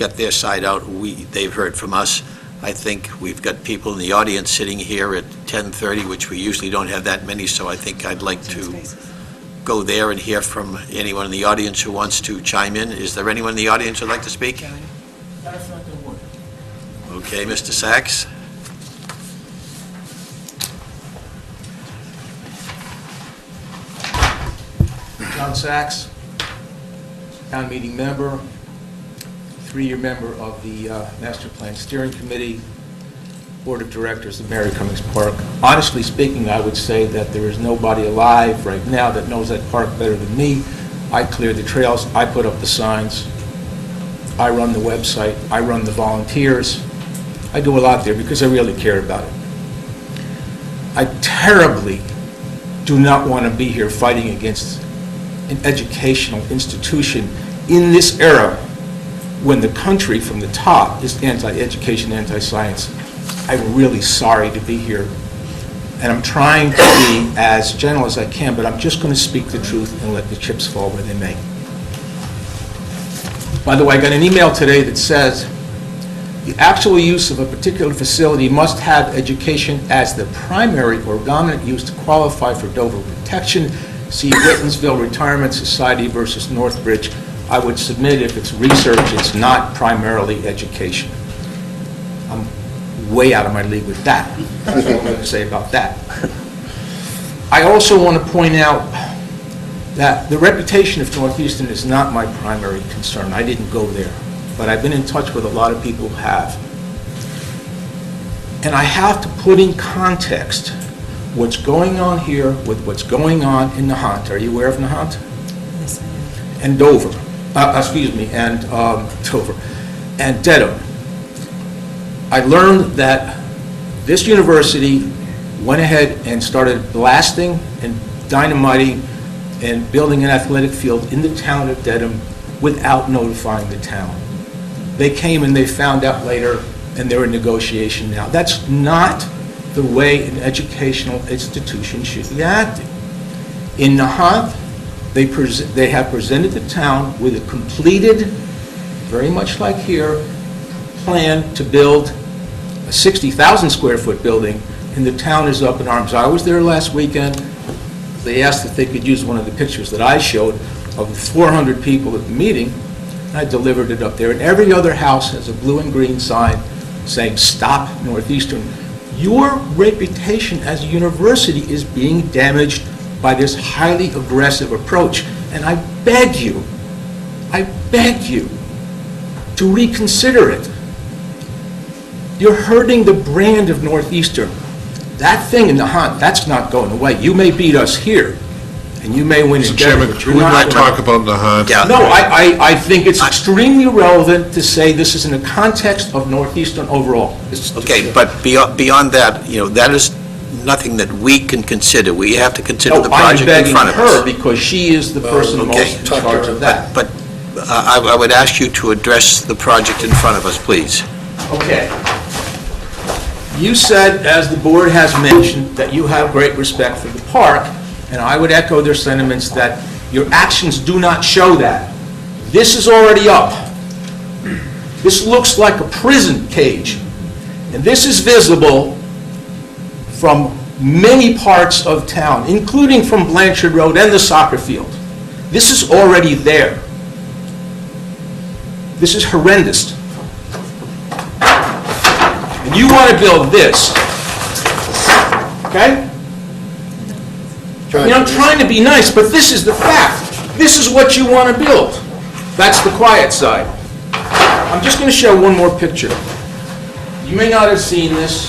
got their side out. They've heard from us. I think we've got people in the audience sitting here at 10:30, which we usually don't have that many, so I think I'd like to go there and hear from anyone in the audience who wants to chime in. Is there anyone in the audience who'd like to speak? Okay, Mr. Sachs. John Sachs, town meeting member, 3-year member of the Master Plan Steering Committee, Board of Directors of Mary Cummings Park. Honestly speaking, I would say that there is nobody alive right now that knows that park better than me. I clear the trails, I put up the signs, I run the website, I run the volunteers. I do a lot there because I really care about it. I terribly do not want to be here fighting against an educational institution in this era when the country from the top is anti-education, anti-science. I'm really sorry to be here, and I'm trying to be as gentle as I can, but I'm just going to speak the truth and let the chips fall where they may. By the way, I got an email today that says the actual use of a particular facility must have education as the primary or dominant use to qualify for Dover protection. See Whitensville Retirement Society versus Northbridge. I would submit if it's research, it's not primarily education. I'm way out of my league with that. That's what I'm going to say about that. I also want to point out that the reputation of Northeastern is not my primary concern. I didn't go there, but I've been in touch with a lot of people who have. And I have to put in context what's going on here with what's going on in Nahant. Are you aware of Nahant? Yes, I am. And Dover, and Dover, and Dedham. I learned that this university went ahead and started blasting and dynamiting and building an athletic field in the town of Dedham without notifying the town. They came and they found out later, and they're in negotiation now. That's not the way an educational institution should be acting. In Nahant, they have presented the town with a completed, very much like here, plan to build a 60,000 square foot building, and the town is up in arms. I was there last weekend. They asked if they could use one of the pictures that I showed of the 400 people at the meeting. I delivered it up there, and every other house has a blue and green sign saying, "Stop Northeastern." Your reputation as a university is being damaged by this highly aggressive approach, and I beg you to reconsider it. You're hurting the brand of Northeastern. That thing in the hunt, that's not going away. You may beat us here, and you may win in Mr. Denver, Chairman, but we you're not might talk about Nahant. Yeah. No, I think it's extremely relevant to say this is in the context of Northeastern overall. Okay, but beyond that, that is nothing that we can consider. We have to consider the project in front of I'm begging her us. because she is the person okay. most in charge of that. But I would ask you to address the project in front of us, please. Okay. You said, as the board has mentioned, that you have great respect for the park, and I would echo their sentiments that your actions do not show that. This is already up. This looks like a prison cage, and this is visible from many parts of town, including from Blanchard Road and the soccer field. This is already there. This is horrendous. And you want to build this, okay? I'm trying to be nice, but this is the fact. This is what you want to build. That's the quiet side. I'm just going to show one more picture. You may not have seen this.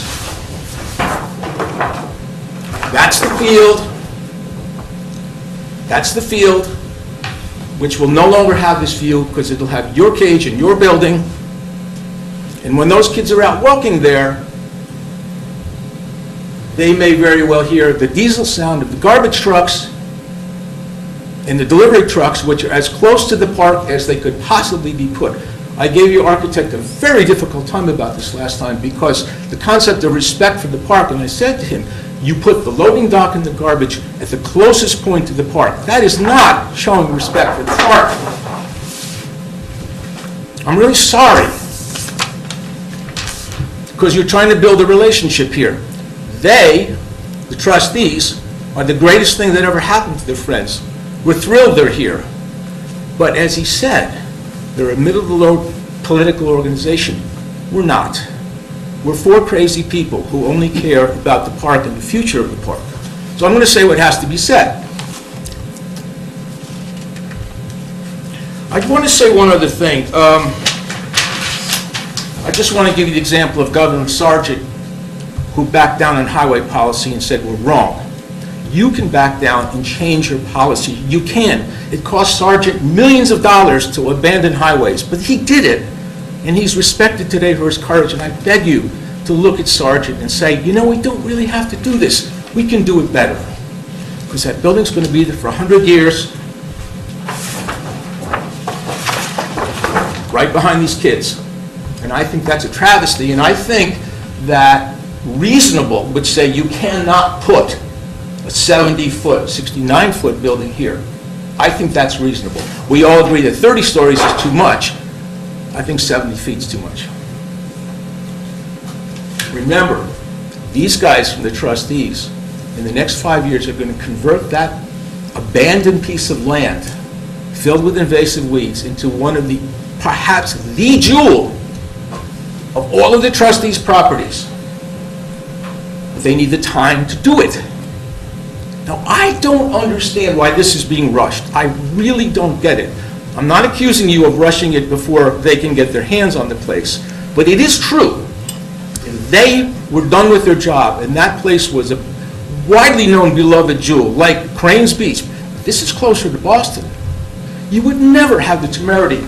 That's the field. That's the field, which will no longer have this view because it'll have your cage and your building. And when those kids are out walking there, they may very well hear the diesel sound of the garbage trucks and the delivery trucks, which are as close to the park as they could possibly be put. I gave your architect a very difficult time about this last time because the concept of respect for the park, and I said to him, you put the loading dock and the garbage at the closest point to the park. That is not showing respect for the park. I'm really sorry, because you're trying to build a relationship here. They, the trustees, are the greatest thing that ever happened to their friends. We're thrilled they're here. But as he said, they're a middle-of-the-road political organization. We're not. We're four crazy people who only care about the park and the future of the park. So I'm going to say what has to be said. I want to say one other thing. I just want to give you the example of Governor Sargent, who backed down on highway policy and said we're wrong. You can back down and change your policy. You can. It cost Sargent millions of dollars to abandon highways, but he did it, and he's respected today for his courage, and I beg you to look at Sargent and say, you know, we don't really have to do this. We can do it better, because that building's going to be there for 100 years, right behind these kids. And I think that's a travesty, and I think that reasonable would say you cannot put a 70-foot, 69-foot building here. I think that's reasonable. We all agree that 30 stories is too much. I think 70 feet is too much. Remember, these guys from the trustees, in the next 5 years, are going to convert that abandoned piece of land filled with invasive weeds into one of the, perhaps the jewel of all of the trustees' properties. But they need the time to do it. Now, I don't understand why this is being rushed. I really don't get it. I'm not accusing you of rushing it before they can get their hands on the place, but it is true. They were done with their job, and that place was a widely known, beloved jewel, like Cranes Beach. This is closer to Boston. You would never have the temerity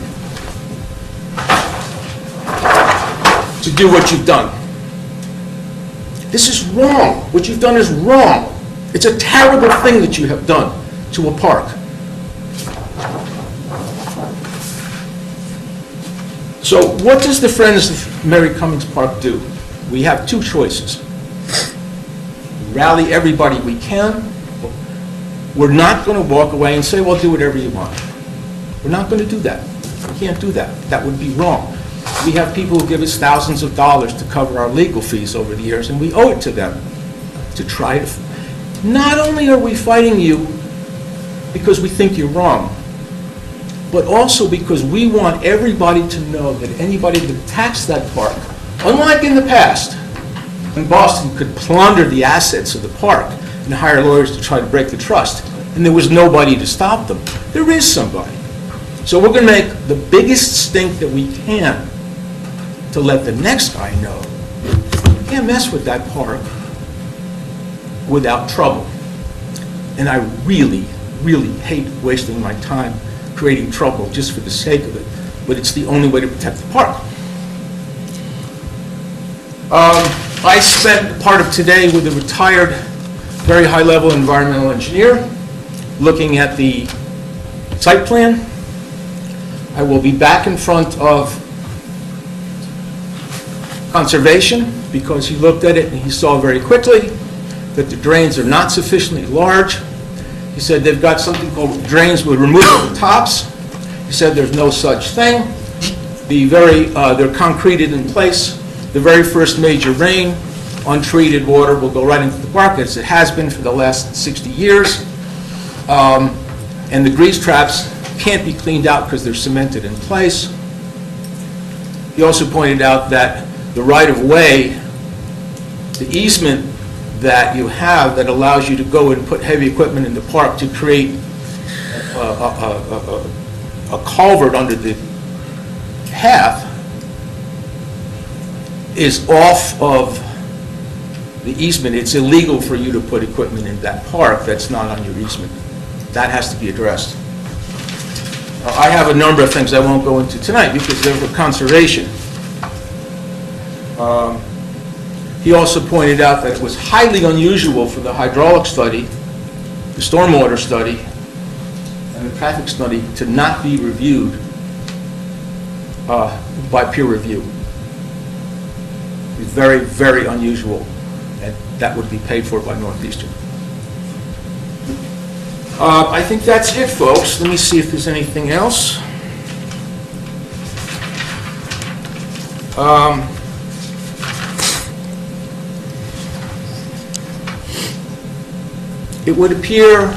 to do what you've done. This is wrong. What you've done is wrong. It's a terrible thing that you have done to a park. So what does the Friends of Mary Cummings Park do? We have two choices. Rally everybody we can. We're not going to walk away and say, well, do whatever you want. We're not going to do that. We can't do that. That would be wrong. We have people who give us thousands of dollars to cover our legal fees over the years, and we owe it to them to try to... Not only are we fighting you because we think you're wrong, but also because we want everybody to know that anybody that attacks that park, unlike in the past, when Boston could plunder the assets of the park and hire lawyers to try to break the trust, and there was nobody to stop them, there is somebody. So we're going to make the biggest stink that we can to let the next guy know you can't mess with that park without trouble. And I really, really hate wasting my time creating trouble just for the sake of it, but it's the only way to protect the park. I spent part of today with a retired, very high-level environmental engineer looking at the site plan. I will be back in front of Conservation because he looked at it and he saw very quickly that the drains are not sufficiently large. He said they've got something called drains with removable tops. He said there's no such thing. They're concreted in place. The very first major rain, untreated water will go right into the park, as it has been for the last 60 years. And the grease traps can't be cleaned out because they're cemented in place. He also pointed out that the right-of-way, the easement that you have that allows you to go and put heavy equipment in the park to create a culvert under the path is off of the easement. It's illegal for you to put equipment in that park that's not on your easement. That has to be addressed. I have a number of things I won't go into tonight because they're for conservation. He also pointed out that it was highly unusual for the hydraulic study, the stormwater study, and the traffic study to not be reviewed by peer review. It's very, very unusual, and that would be paid for by Northeastern. I think that's it, folks. Let me see if there's anything else. It would appear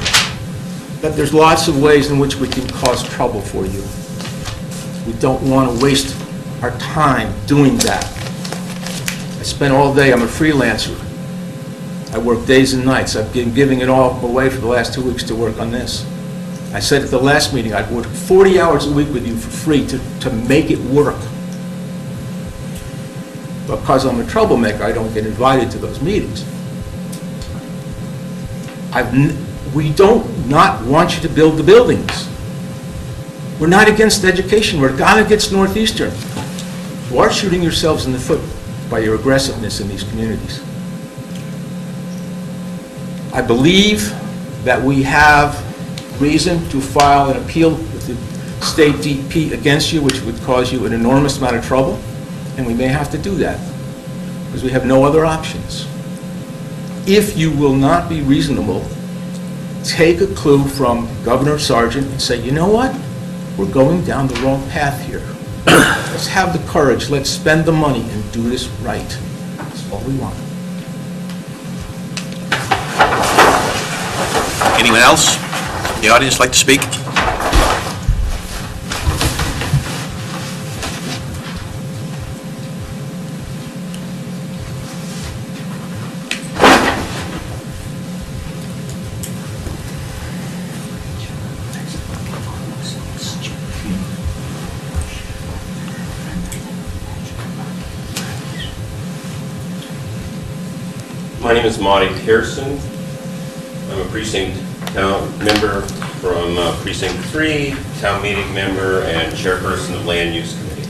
that there's lots of ways in which we can cause trouble for you. We don't want to waste our time doing that. I spend all day, I'm a freelancer. I work days and nights. I've been giving it all away for the last 2 weeks to work on this. I said at the last meeting, I'd work 40 hours a week with you for free to make it work. But because I'm a troublemaker, I don't get invited to those meetings. We don't not want you to build the buildings. We're not against education, we're not against Northeastern. You are shooting yourselves in the foot by your aggressiveness in these communities. I believe that we have reason to file an appeal with the state DP against you, which would cause you an enormous amount of trouble, and we may have to do that, because we have no other options. If you will not be reasonable, take a clue from Governor Sargent and say, you know what? We're going down the wrong path here. Let's have the courage, let's spend the money and do this right. That's all we want. Anyone else in the audience like to speak? My name is Monty Pearson. I'm a precinct member from Precinct 3, town meeting member, and chairperson of Land Use Committee.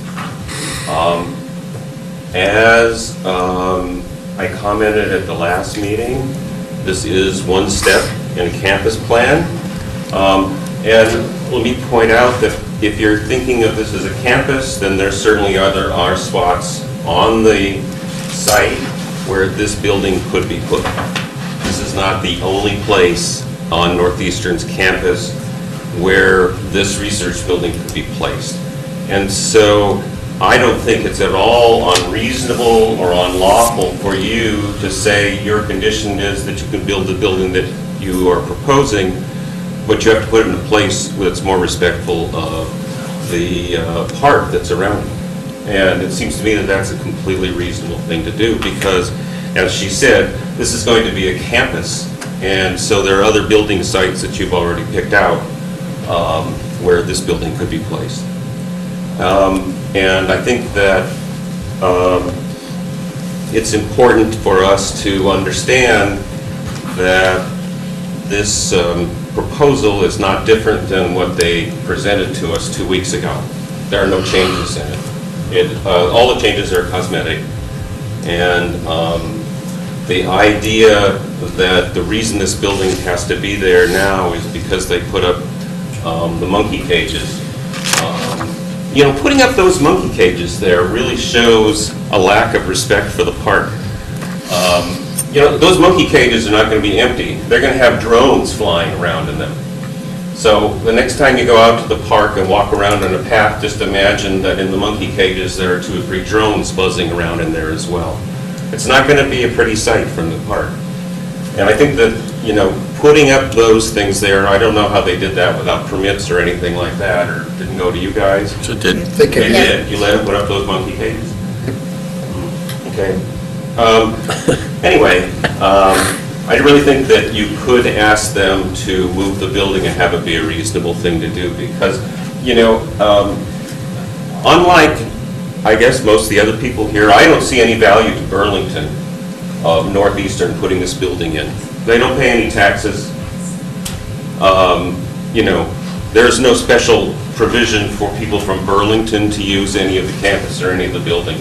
As I commented at the last meeting, this is one step in a campus plan. And let me point out that if you're thinking of this as a campus, then there certainly are spots on the site where this building could be put. This is not the only place on Northeastern's campus where this research building could be placed. And so I don't think it's at all unreasonable or unlawful for you to say your condition is that you can build the building that you are proposing, but you have to put it in a place that's more respectful of the park that's around it. And it seems to me that that's a completely reasonable thing to do because, as she said, this is going to be a campus. And so there are other building sites that you've already picked out where this building could be placed. And I think that it's important for us to understand that this proposal is not different than what they presented to us 2 weeks ago. There are no changes in it. All the changes are cosmetic. And the idea that the reason this building has to be there now is because they put up the monkey cages. You know, putting up those monkey cages there really shows a lack of respect for the park. You know, those monkey cages are not going to be empty. They're going to have drones flying around in them. So the next time you go out to the park and walk around on a path, just imagine that in the monkey cages there are 2 or 3 drones buzzing around in there as well. It's not going to be a pretty sight from the park. And I think that, you know, putting up those things there, I don't know how they did that without permits or anything like that, or didn't go to you guys. So it did. They did. You let them put up those monkey cages? Okay. Anyway, I really think that you could ask them to move the building and have it be a reasonable thing to do because, you know, unlike, I guess, most of the other people here, I don't see any value to Burlington of Northeastern putting this building in. They don't pay any taxes. You know, there's no special provision for people from Burlington to use any of the campus or any of the building.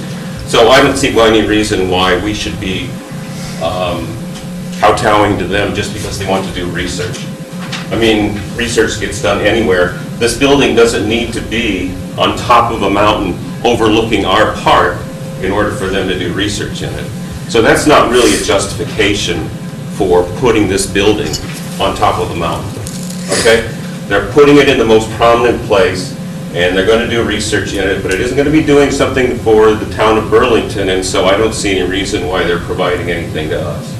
So I don't see any reason why we should be kowtowing to them just because they want to do research. I mean, research gets done anywhere. This building doesn't need to be on top of a mountain overlooking our park in order for them to do research in it. So that's not really a justification for putting this building on top of a mountain, okay? They're putting it in the most prominent place, and they're going to do research in it, but it isn't going to be doing something for the town of Burlington, and so I don't see any reason why they're providing anything to us.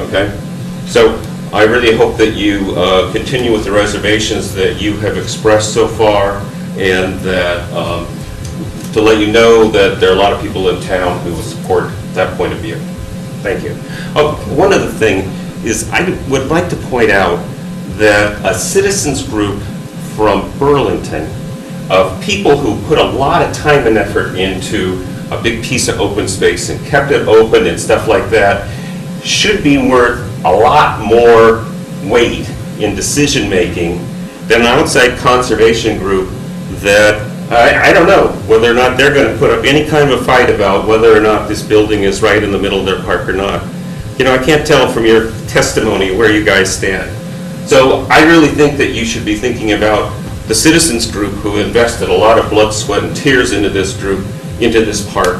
Okay? So I really hope that you continue with the reservations that you have expressed so far, and that to let you know that there are a lot of people in town who will support that point of view. Thank you. Oh, one other thing is I would like to point out that a citizens group from Burlington of people who put a lot of time and effort into a big piece of open space and kept it open and stuff like that should be worth a lot more weight in decision-making than an outside conservation group that, I don't know whether or not they're going to put up any kind of a fight about whether or not this building is right in the middle of their park or not. You know, I can't tell from your testimony where you guys stand. So I really think that you should be thinking about the citizens group who invested a lot of blood, sweat, and tears into this group, into this park.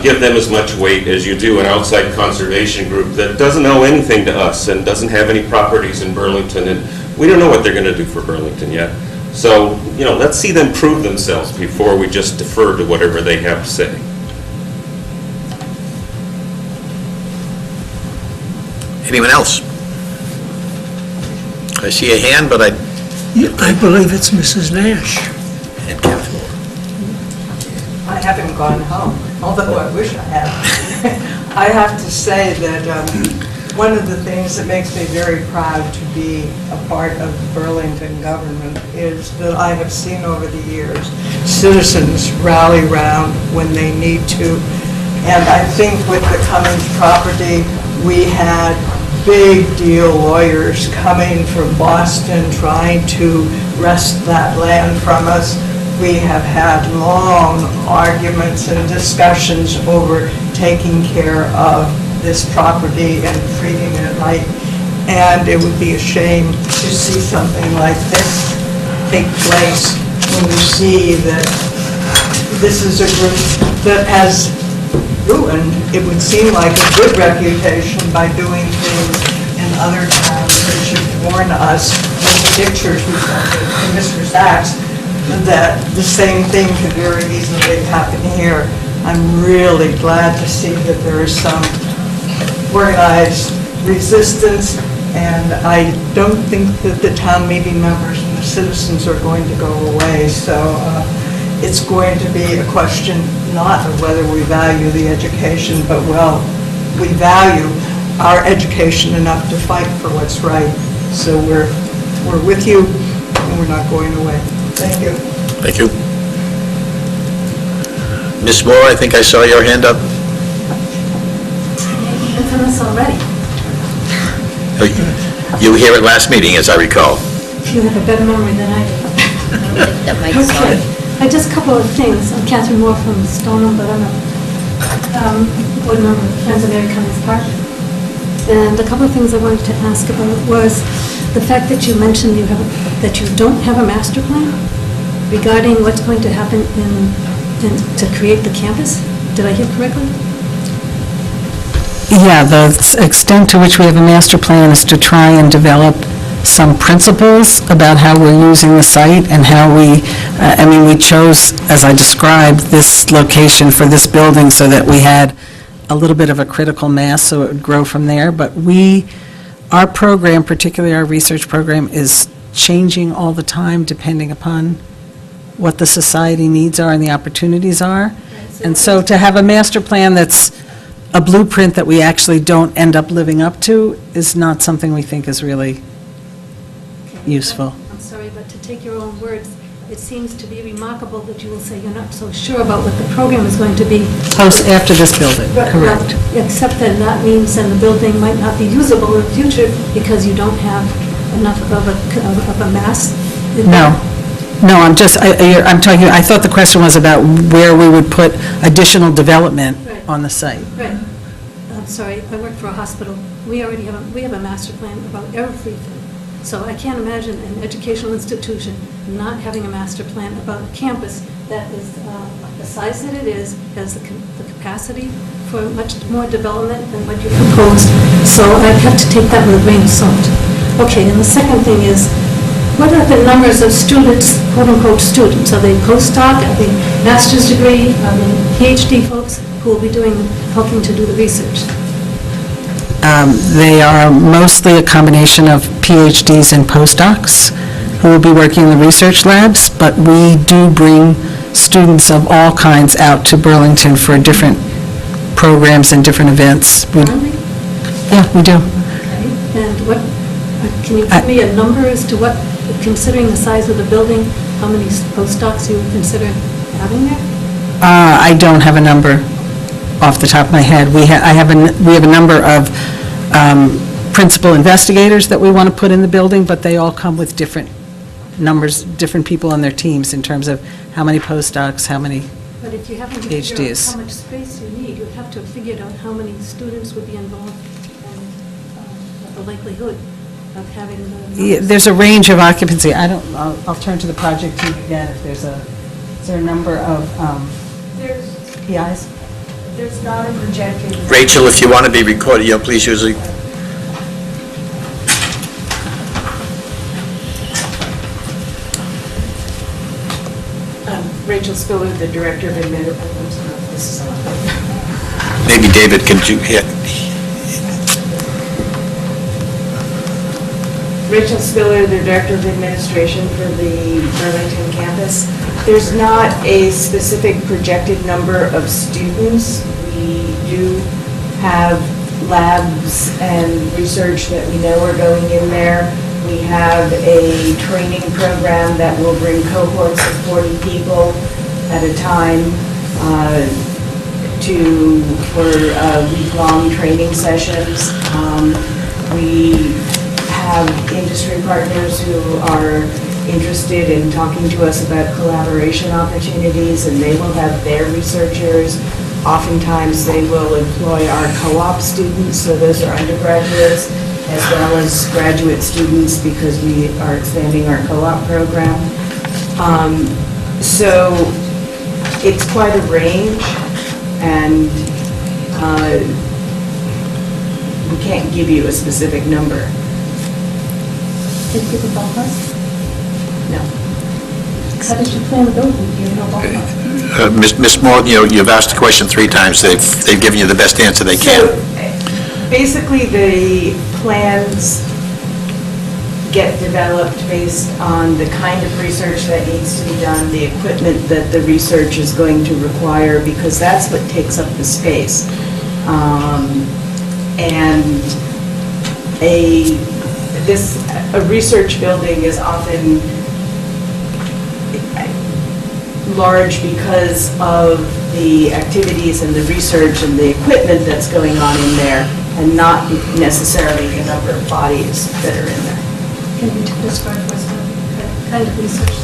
Give them as much weight as you do an outside conservation group that doesn't owe anything to us and doesn't have any properties in Burlington, and we don't know what they're going to do for Burlington yet. So, you know, let's see them prove themselves before we just defer to whatever they have to say. Anyone else? I see a hand, but I believe it's Mrs. Nash. and Catherine. I haven't gone home, although I wish I had. I have to say that one of the things that makes me very proud to be a part of the Burlington government is that I have seen over the years citizens rally round when they need to. And I think with the Cummings property, we had big deal lawyers coming from Boston trying to wrest that land from us. We have had long arguments and discussions over taking care of this property and treating it right. And it would be a shame to see something like this take place when you see that this is a group that has ruined, it would seem like, a good reputation by doing things in other towns that should warn us with the pictures we sent to Mr. Sachs that the same thing could very easily happen here. I'm really glad to see that there is some organized resistance, and I don't think that the town meeting members and the citizens are going to go away. So it's going to be a question not of whether we value the education, but, well, we value our education enough to fight for what's right. So we're with you, and we're not going away. Thank you. Thank you. Ms. Moore, I think I saw your hand up. You've done this already. You were here at last meeting, as I recall. You have a better memory than I do. That mic's Okay. on. Just a couple of things. I'm Catherine Moore from Stoneham, but I'm a board member of Friends of Mary Cummings Park. And a couple of things I wanted to ask about was the fact that you mentioned that you don't have a master plan regarding what's going to happen to create the campus. Did I hear correctly? Yeah, the extent to which we have a master plan is to try and develop some principles about how we're using the site and how we chose, as I described, this location for this building so that we had a little bit of a critical mass so it would grow from there. But our program, particularly our research program, is changing all the time depending upon what the society needs are and the opportunities are. And so to have a master plan that's a blueprint that we actually don't end up living up to is not something we think is really useful. I'm sorry, but to take your own words, it seems to be remarkable that you will say you're not so sure about what the program is going to be. After this building, correct. Except that that means then the building might not be usable in the future because you don't have enough of a mass. No, I'm talking, I thought the question was about where we would put additional development Right. on the site. Right. I'm sorry, I work for a hospital. We already have a master plan about everything. So I can't imagine an educational institution not having a master plan about a campus that is the size that it is, has the capacity for much more development than what you proposed. So I have to take that with a grain of salt. Okay, and the second thing is, what are the numbers of students, quote-unquote students? Are they postdoc, are they master's degree, are they PhD folks who will be helping to do the research? They are mostly a combination of PhDs and postdocs who will be working in the research labs, but we do bring students of all kinds out to Burlington for different programs and different events. Currently? Yeah, we do. Okay. And what, can you give me a number as to what, considering the size of the building, how many postdocs you would consider having there? I don't have a number off the top of my head. We have a number of principal investigators that we want to put in the building, but they all come with different numbers, different people on their teams in terms of how many postdocs, how many. But if you happen to figure out PhDs. how much space you need, you would have to have figured out how many students would be involved and the likelihood of having the... Yeah, there's a range of occupancy. I'll turn to the project team again if is there a number of PIs? There's not a projected... Rachel, if you want to be recorded, please use it. Rachel Spiller, the Director of Administration. Maybe David can do, Rachel Spiller, the Director of Administration for the Burlington campus. There's not a specific projected number of students. We do have labs and research that we know are going in there. We have a training program that will bring cohorts of 40 people at a time for week-long training sessions. We have industry partners who are interested in talking to us about collaboration opportunities, and they will have their researchers. Oftentimes, they will employ our co-op students, so those are undergraduates, as well as graduate students, because we are expanding our co-op program. So it's quite a range, and we can't give you a specific number. Did you give a ballpark? No. How did you plan the building? Do you know ballpark? Ms. Moore, you've asked the question 3 times. They've given you the best answer they can. So, basically, the plans get developed based on the kind of research that needs to be done, the equipment that the research is going to require, because that's what takes up the space. And a research building is often large because of the activities and the research and the equipment that's going on in there, and not necessarily the number of bodies that are in there. Can you describe what's the kind of research?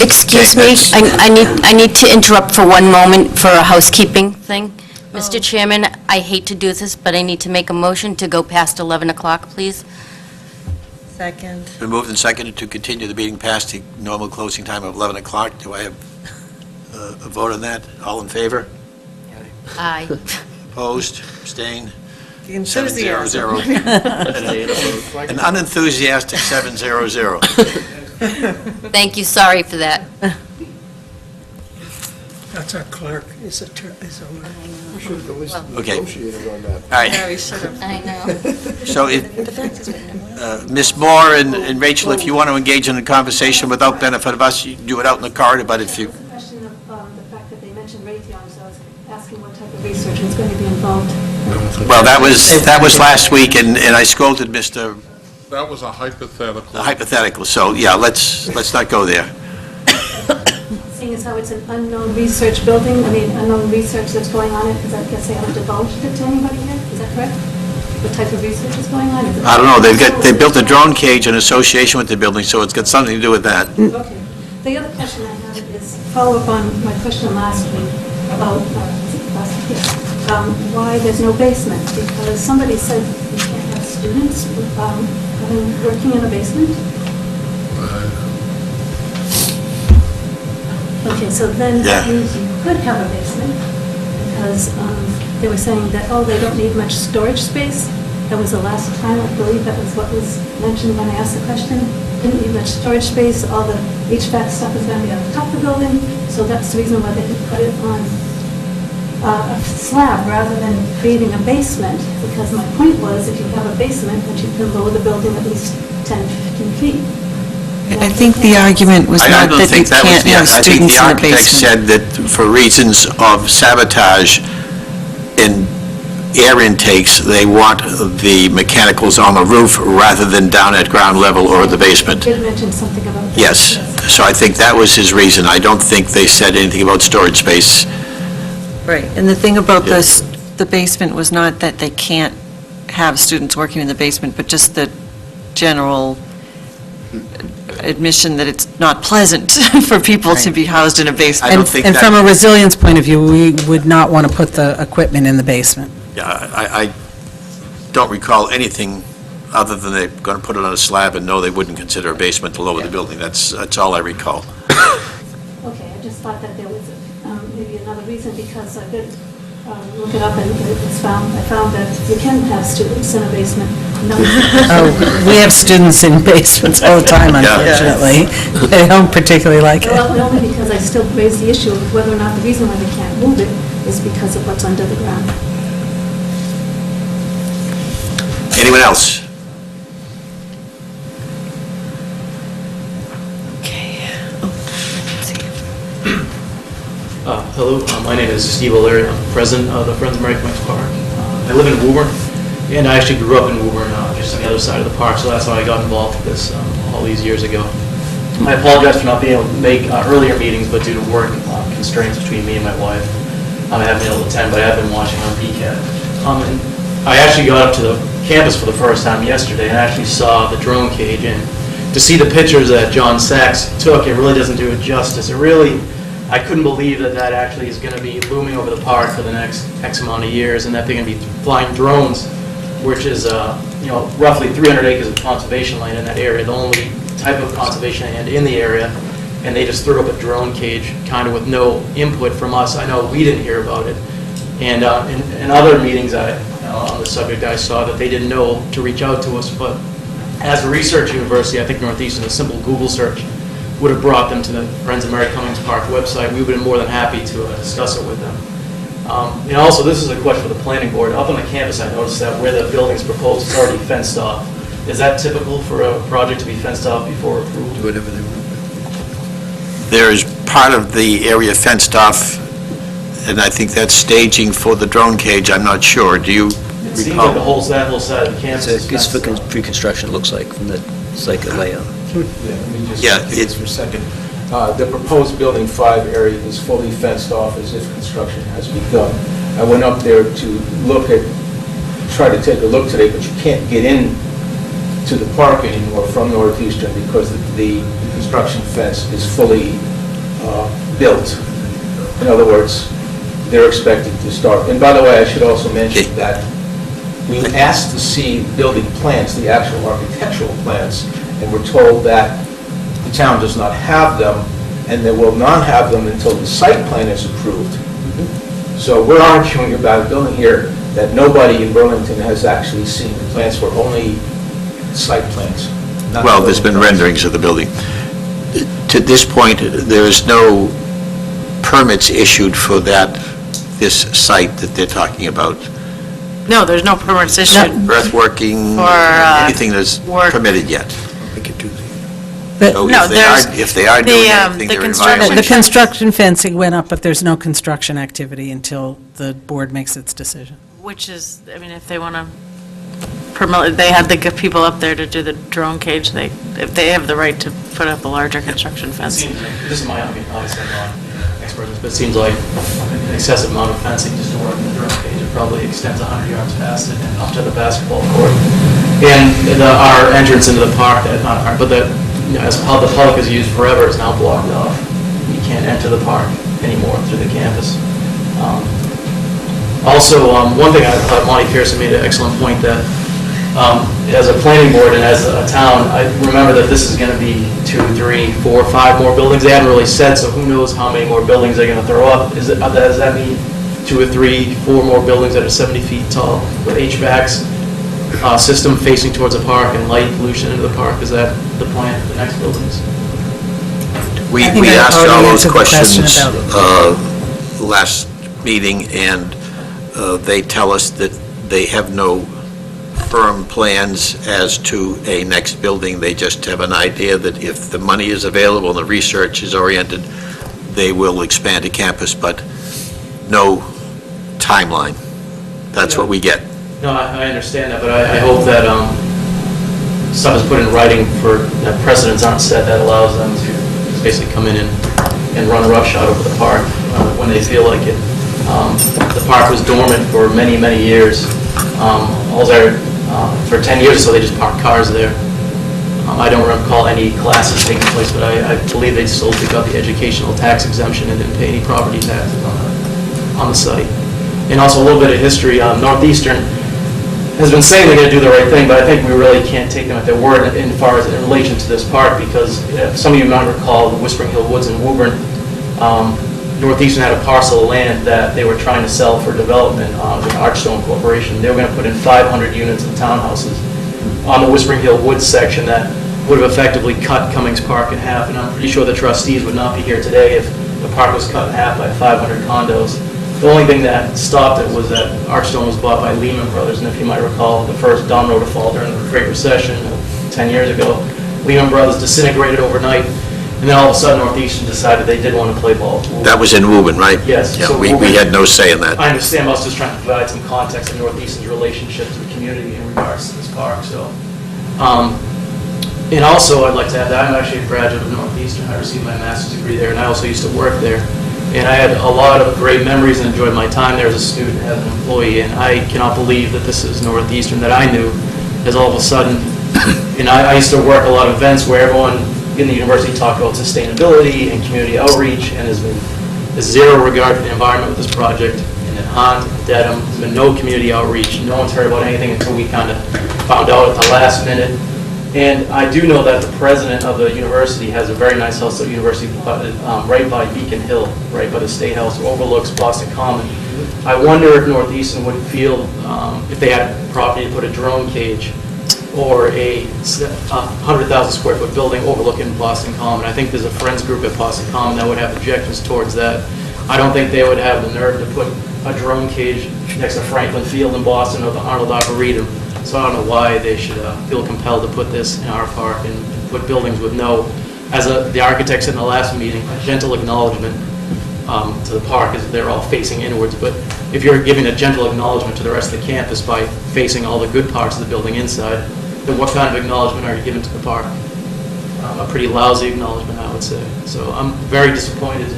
Excuse me, I need to interrupt for one moment for a housekeeping thing. Mr. Chairman, I hate to do this, but I need to make a motion to go past 11 o'clock, please. Second. Been moved and seconded to continue the meeting past the normal closing time of 11 o'clock. Do I have a vote on that? All in favor? Aye. Opposed? Abstained? The 7-0-0. An unenthusiastic 7-0-0. Thank you, sorry for that. That's our clerk, is a We should have at least Okay. negotiated on that. All right. Yeah, we should have. I know. So if, The fact is, we didn't know. Ms. Moore and Rachel, if you want to engage in a conversation without benefit of us, you do it out in the corridor, but if you, The question of the fact that they mentioned Raytheon, so I was asking what type of research was going to be involved. well, that was last week, and I scolded Mr. That was a hypothetical. Hypothetical, so, yeah, let's not go there. Seeing as how it's an unknown research building, unknown research that's going on, because I guess they haven't divulged it to anybody yet, is that correct? What type of research is going on? Is it- I don't know, they built a drone cage in association with the building, so it's got something to do with that. Okay. The other question I have is follow up on my question last week about, why there's no basement, because somebody said you can't have students working in a basement? Okay, so then that Yeah. means you could have a basement, because they were saying that, they don't need much storage space, That was the last time, I believe that was what was mentioned when I asked the question. Didn't need much storage space, all the HVAC stuff is going to be on the top of the building, so that's the reason why they put it on a slab rather than creating a basement, because my point was, if you have a basement, that you can lower the building at least 10, 15 feet. I think the argument was I not don't that you think that was can't the- have students in the I think the architect basement. said that for reasons of sabotage in air intakes, they want the mechanicals on the roof rather than down at ground level or the basement. Did mention something about that. Yes, so I think that was his reason. I don't think they said anything about storage space. Right, and the thing about Yeah. the basement was not that they can't have students working in the basement, but just the general admission that it's not pleasant for people to be housed in a I basement. don't think And that- from a resilience point of view, we would not want to put the equipment in the basement. Yeah, I don't recall anything other than they're going to put it on a slab and no, they wouldn't consider a basement to lower the building. That's all I recall. Okay, I just thought that there was maybe another reason, because I did look it up and I found that you can have students in a basement. No. Oh, we have students in basements all the time, Yeah. unfortunately. They don't particularly like it. Well, only because I still raise the issue of whether or not the reason why they can't move it is because of what's under the ground. Anyone else? Okay. Oh, let's see. Hello, my name is Steve O'Leary. I'm president of the Friends of Mary Cummings Park. I live in Woburn, and I actually grew up in Woburn, just on the other side of the park, so that's why I got involved with this all these years ago. I apologize for not being able to make earlier meetings, but due to work constraints between me and my wife, I haven't been able to attend, but I have been watching on PCAT. And I actually got up to the campus for the first time yesterday and actually saw the drone cage, and to see the pictures that John Sachs took, it really doesn't do it justice. It really, I couldn't believe that that actually is going to be looming over the park for the next X amount of years, and that they're going to be flying drones, which is, roughly 300 acres of conservation land in that area, the only type of conservation land in the area, and they just threw up a drone cage kind of with no input from us. I know we didn't hear about it. And in other meetings on the subject, I saw that they didn't know to reach out to us, but as a research university, I think Northeastern, a simple Google search would have brought them to the Friends of Mary Cummings Park website. We would have been more than happy to discuss it with them. And also, this is a question for the planning board. Up on the campus, I noticed that where the building's proposed, it's already fenced off. Is that typical for a project to be fenced off before approval? Do whatever they want. There is part of the area fenced off, and I think that's staging for the drone cage. I'm not sure. Do you It seems like recall? that whole side of the campus is It's for fenced off. pre-construction, it looks like, from the site layout. Yeah, let me just Yeah, take this for a second. The proposed Building 5 area is fully fenced off as if construction has begun. I went up there to try to take a look today, but you can't get in to the park anymore from Northeastern because the construction fence is fully built. In other words, they're expected to start. And by the way, I should also mention that we asked to see building plans, the actual architectural plans, and we're told that the town does not have them, and they will not have them until the site plan is approved. So we're arguing about a building here that nobody in Burlington has actually seen the plans for, only site plans. not Well, there's been building plans. renderings of the building. To this point, there is no permits issued for this site that they're talking about. No, there's no permits issued. Earthworking, For, anything that's work. permitted yet. The So No, if they are doing anything, the they're in construction- violation. the construction fencing went up, but there's no construction activity until the board makes its decision. Which is, I mean, if they want to permit, they had the good people up there to do the drone cage, if they have the right to put up a larger construction It fence. seems like- This is my opinion, obviously I'm not an expert, but it seems like an excessive amount of fencing just to work in the drone cage. It probably extends 100 yards past it and up to the basketball court. And our entrance into the park, not park, but as how the public has used forever is now blocked off. You can't enter the park anymore through the campus. Also, one thing I thought Monty Pearson made an excellent point that as a planning board and as a town, I remember that this is going to be 2, 3, 4, 5 more buildings. They haven't really said, so who knows how many more buildings they're going to throw up. Does that mean 2 or 3, 4 more buildings that are 70 feet tall with HVACs? system facing towards the park and light pollution into the park. Is that the plan for the next buildings? We I think I asked all already those answered the question questions last meeting, and they tell us that they have no firm plans as to a next building. They just have an idea that if the money is available and the research is oriented, they will expand a campus, but no timeline. That's what we get. No, I understand that, but I hope that stuff is put in writing for, that precedents aren't set that allows them to basically come in and run roughshod over the park when they feel like it. The park was dormant for many, many years. For 10 years or so, they just parked cars there. I don't recall any classes taking place, but I believe they still pick up the educational tax exemption and didn't pay any property taxes on the site. And also a little bit of history, Northeastern has been saying they're going to do the right thing, but I think we really can't take them at their word in relation to this park, because some of you might recall the Whispering Hill Woods in Woburn. Northeastern had a parcel of land that they were trying to sell for development with Archstone Corporation. They were going to put in 500 units of townhouses on the Whispering Hill Woods section that would have effectively cut Cummings Park in half, and I'm pretty sure the trustees would not be here today if the park was cut in half by 500 condos. The only thing that stopped it was that Archstone was bought by Lehman Brothers, and if you might recall, the first domino default during the Great Recession 10 years ago, Lehman Brothers disintegrated overnight, and then all of a sudden Northeastern decided they did want to play ball. That was in Woburn, right? Yes. Yeah, So we had no say in that. I understand, I was just trying to provide some context of Northeastern's relationship to the community in regards to this park, so. And also, I'd like to add that I'm actually a graduate of Northeastern. I received my master's degree there, and I also used to work there. And I had a lot of great memories and enjoyed my time there as a student, as an employee, and I cannot believe that this is Northeastern that I knew, as all of a sudden, and I used to work a lot of events where everyone in the university talked about sustainability and community outreach, and there's zero regard for the environment with this project. And at Hunt, Dedham, there's been no community outreach. No one's heard about anything until we kind of found out at the last minute. And I do know that the president of the university has a very nice house at the university right by Beacon Hill, right by the State House, overlooks Boston Common. I wonder if Northeastern would feel, if they had property to put a drone cage or a 100,000 square foot building overlooking Boston Common. I think there's a friends group at Boston Common that would have objections towards that. I don't think they would have the nerve to put a drone cage next to Franklin Field in Boston or the Arnold Arboretum. So I don't know why they should feel compelled to put this in our park and put buildings with no, as the architect said in the last meeting, a gentle acknowledgement to the park as they're all facing inwards. But if you're giving a gentle acknowledgement to the rest of the campus by facing all the good parts of the building inside, then what kind of acknowledgement are you giving to the park? A pretty lousy acknowledgement, I would say. So I'm very disappointed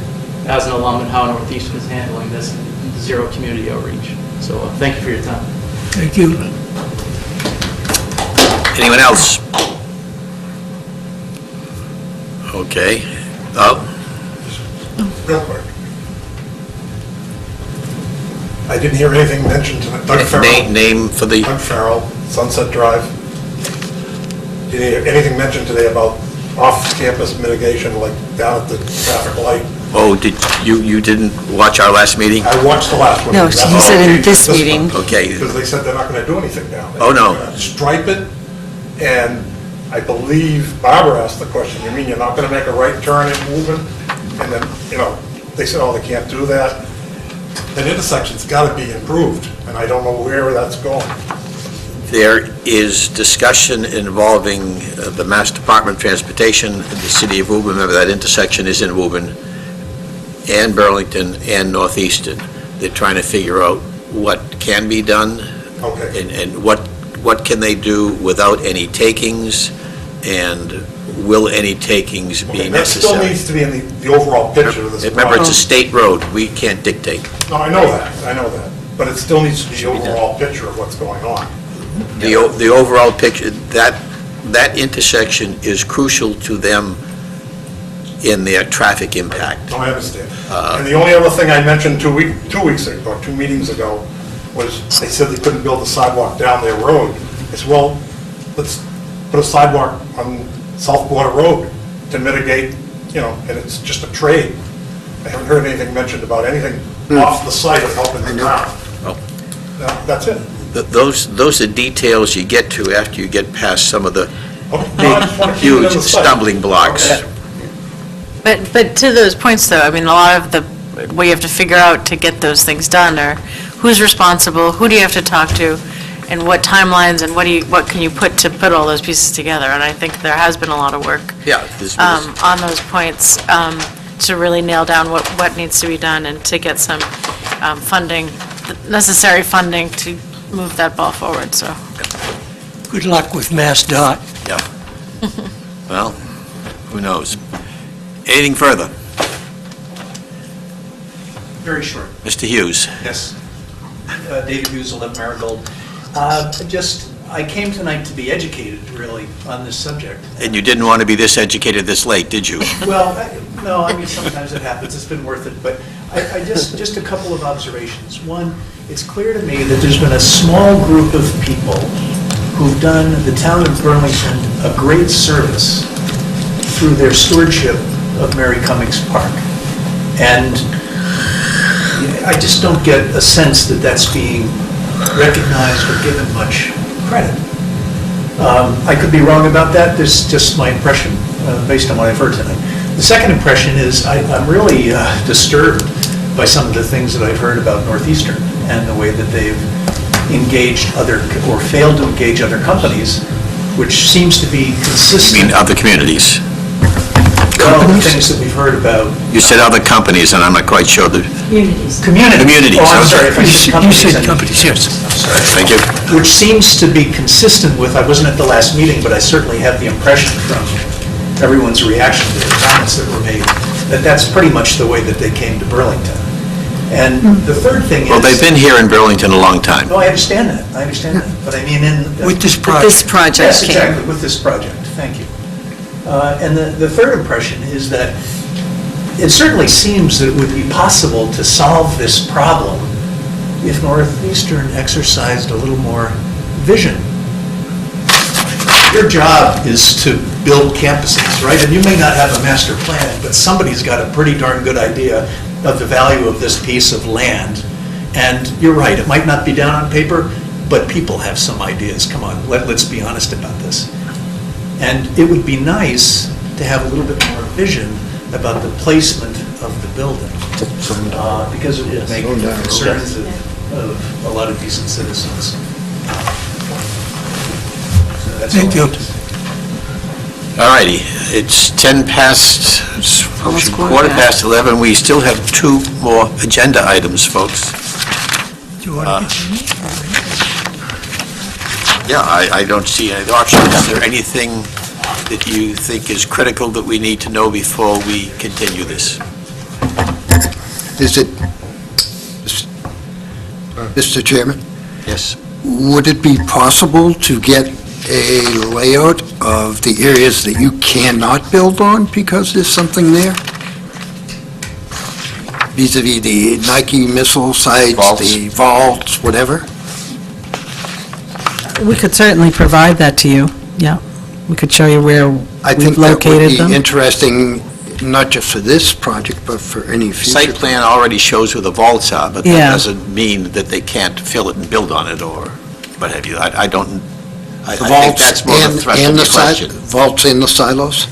as an alum in how Northeastern is handling this zero community outreach. So thank you for your time. Thank you. Anyone else? Okay. Oh, Real quick. I didn't hear anything mentioned tonight. Doug Farrell. name for the, Doug Farrell, Sunset Drive. Did you hear anything mentioned today about off-campus mitigation, like down at the traffic light? oh, you didn't watch our last meeting? I watched the last one. No, That's he said in okay, this one. meeting. Okay. Because they said they're not going to do anything down there. Oh, no. They're gonna stripe it, and I believe Barbara asked the question, you mean you're not going to make a right turn in Woburn? And then, they said, oh, they can't do that. That intersection's got to be improved, and I don't know where that's going. There is discussion involving the Mass Department of Transportation, the City of Woburn. Remember, that intersection is in Woburn, and Burlington, and Northeastern. They're trying to figure out what can be done, Okay. and what can they do without any takings, and will any takings be Okay, that still necessary? needs to be in the overall picture of this Remember, it's a project. state road. We can't dictate. No, I know that, but it still needs to be the overall picture of what's going on. The overall picture, that intersection is crucial to them in their traffic impact. No, I understand. And the only other thing I mentioned 2 weeks ago, or 2 meetings ago, was they said they couldn't build a sidewalk down their road. I said, well, let's put a sidewalk on South Border Road to mitigate, and it's just a trade. I haven't heard anything mentioned about anything off the site of helping the town. Oh. No, that's it. Those are details you get to after you get past some of the Okay, no, I just wanna keep it in huge the site. stumbling blocks. Okay. But to those points, though, I mean, a lot of the, what you have to figure out to get those things done are who's responsible, who do you have to talk to, and what timelines, and what can you put to put all those pieces together? And I think there has been a lot of work Yeah. on those points to really nail down what needs to be done and to get some funding, necessary funding to move that ball forward, so. Good luck with MassDOT. Yeah. Well, who knows? Anything further? Very short, Mr. Hughes? yes. David Hughes, 11 Marigold. I came tonight to be educated, really, on this subject. And you didn't want to be this educated this late, did you? Well, no, I mean, sometimes it happens, it's been worth it, but just a couple of observations. One, it's clear to me that there's been a small group of people who've done the town of Burlington a great service through their stewardship of Mary Cummings Park. And I just don't get a sense that that's being recognized or given much credit. I could be wrong about that, this is just my impression based on what I've heard tonight. The second impression is I'm really disturbed by some of the things that I've heard about Northeastern and the way that they've engaged other, or failed to engage other companies, which seems to be I consistent. mean, other communities. Well, the things that we've heard about. You said other companies, and I'm not quite sure the... Communities. Communities, Oh, I'm okay. sorry, if I said companies. You said companies, yes. I'm sorry. Thank you. Which seems to be consistent with, I wasn't at the last meeting, but I certainly have the impression from everyone's reaction to the comments that were made, that that's pretty much the way that they came to Burlington. And the third thing is... Well, they've been here in Burlington a long time. No, I understand that, but I mean in... With this This project. project Yes, came. exactly, with this project, thank you. And the third impression is that it certainly seems that it would be possible to solve this problem if Northeastern exercised a little more vision. Your job is to build campuses, right? And you may not have a master plan, but somebody's got a pretty darn good idea of the value of this piece of land. And you're right, it might not be down on paper, but people have some ideas. Come on, let's be honest about this. And it would be nice to have a little bit more vision about the placement of the building, because it would make the concerns of a lot of decent citizens. So that's all Thank I you. have to say. All righty, it's 10 past, it's Almost quarter past 11. We still have two more agenda items, folks. Do you want to continue? Yeah, I don't see any options. Is there anything that you think is critical that we need to know before we continue this? Is it, Mr. Chairman, Yes? would it be possible to get a layout of the areas that you cannot build on because there's something there? Vis-à-vis the Nike missile sites, Vaults. the vaults, whatever? We could certainly provide that to you, yeah. We could show you where I we've think that would located be them. interesting, not just for this project, but for any future. Site plan already shows where the vaults are, but that Yeah. doesn't mean that they can't fill it and build on it, or what have you. I don't, I The think vaults that's more the thrust of and the the question. vaults in the silos?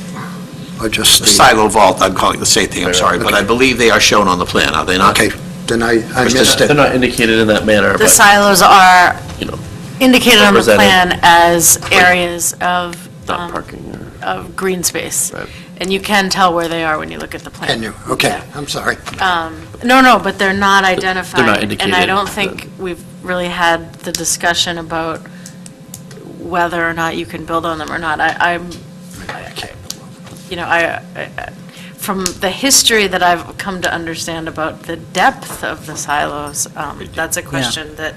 Or just The the... silo vault, I'm calling it the same thing, I'm sorry, but I believe they are shown on the plan, are they not? Okay, then I missed They're it. not indicated in that manner, The but, silos are you know, indicated on the Represented. plan as areas of not parking or... of green space. Right. And you can tell where they are when you look at the plan. Can you? Okay, Yeah. I'm sorry. No, but they're not identified. And I indicated, don't think we've really had the discussion about whether or not you can build on them or not. From the history that I've come to understand about the depth of the silos, that's a question that,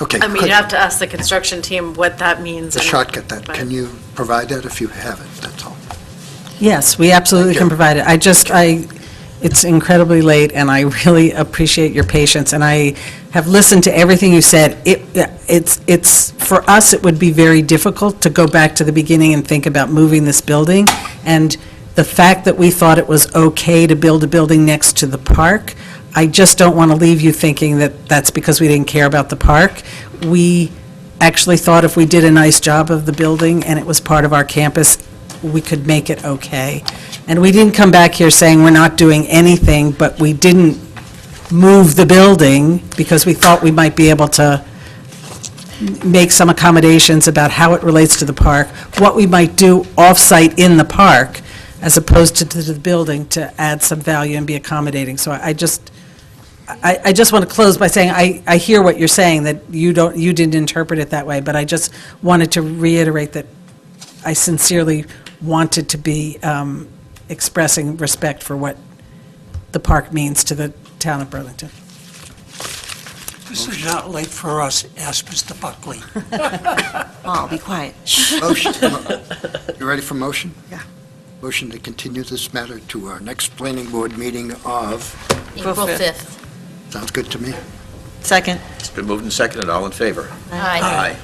Okay. I mean, could- you have to ask the construction team what that means. The and- shortcut that, but- can you provide that if you have it, that's all? Yes, we absolutely can provide it. It's incredibly late, and I really appreciate your patience, and I have listened to everything you said. For us, it would be very difficult to go back to the beginning and think about moving this building, and the fact that we thought it was okay to build a building next to the park, I just don't want to leave you thinking that that's because we didn't care about the park. we actually thought if we did a nice job of the building and it was part of our campus, we could make it okay. And we didn't come back here saying we're not doing anything, but we didn't move the building because we thought we might be able to make some accommodations about how it relates to the park, what we might do off-site in the park, as opposed to the building, to add some value and be accommodating. So I just want to close by saying, I hear what you're saying, that you didn't interpret it that way, but I just wanted to reiterate that I sincerely wanted to be expressing respect for what the park means to the town of Burlington. This is not late for us, ask Mr. Buckley. Oh, be quiet. Motion. You ready for motion? Yeah. Motion to continue this matter to our next planning board meeting of, April 5th. sounds good to me. Second. It's been moved and seconded. All in favor? Aye. Aye.